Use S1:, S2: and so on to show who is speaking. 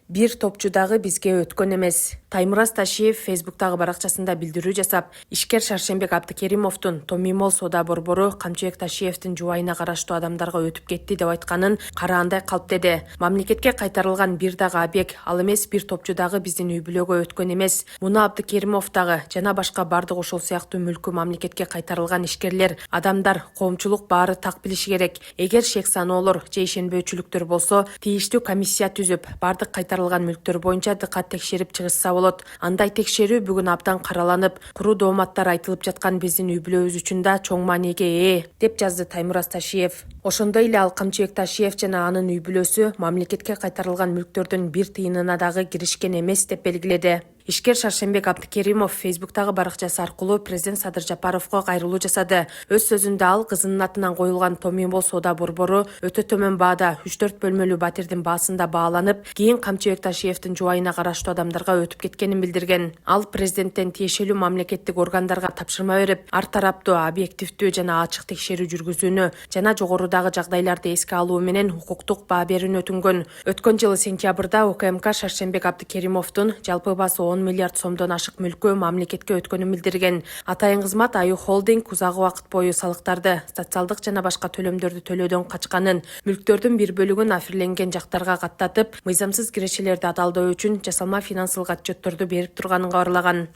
S1: Бир топчу дагы бизге өткөн эмес. Таймураз Ташиев Фейсбуктагы баракчасында билдирүү жасап, ишкер Шаршембек Абдыкеримовдун Томимол соода борбору Камчыбек Ташиевдин жубайына караштуу адамдарга өтүп кетти деп айтканын караандай калп деди. Мамлекетке кайтарылган бир дагы абек, ал эмес бир топчу дагы биздин үй бүлөгө өткөн эмес. Муну Абдыкеримов дагы жана башка бардык ошол сыяктуу мүлкү мамлекетке кайтарылган ишкерлер, адамдар, коомчулук баары так билиши керек. Эгер шек саноолор же ишенбөөчүлүктөр болсо, тийиштүү комиссия түзүп, бардык кайтарылган мүлктөр боюнча дыкат текшерип чыгышса болот. Андай текшерүү бүгүн абдан караланып, куруу дооматтар айтылып жаткан биздин үй бүлөбүз үчүн да чоң мааниге ээ, деп жазды Таймураз Ташиев. Ошондой эле ал Камчыбек Ташиев жана анын үй бүлөсү мамлекетке кайтарылган мүлктөрдүн бир тыйынына дагы киришкен эмес деп белгиледи. Ишкер Шаршембек Абдыкеримов Фейсбуктагы баракчасы аркылуу президент Садыр Жапаровго кайрылуу жасады. Өз сөзүндө ал кызынын атынан коюлган Томимол соода борбору өтө төмөн баада 3-4 бөлмөлүү батирдин баасында бааланып, кийин Камчыбек Ташиевдин жубайына караштуу адамдарга өтүп кеткенин билдирген. Ал президенттен тиешелүү мамлекеттик органдарга тапшырма берип, ар тараптуу, объективдүү жана ачык текшерүү жүргүзүүнү жана жогорудагы жагдайларды эске алуу менен укуктук баа берүүнү өтүнгөн. Өткөн жылы сентябрда УКМК Шаршембек Абдыкеримовдун жалпы баасы 10 миллиард сомдон ашык мүлкү мамлекетке өткөнүн билдирген. Атайын кызмат Аю Холдинг узак убакыт бою салыктарды, социалдык жана башка төлөмдөрдү төлөөдөн качканын, мүлктөрдүн бир бөлүгүн афирленген жактарга каттатып, мыйзамсыз кирешелерди адалдоо үчүн жасалма финансылык отчетторду берип турганын кабарлаган.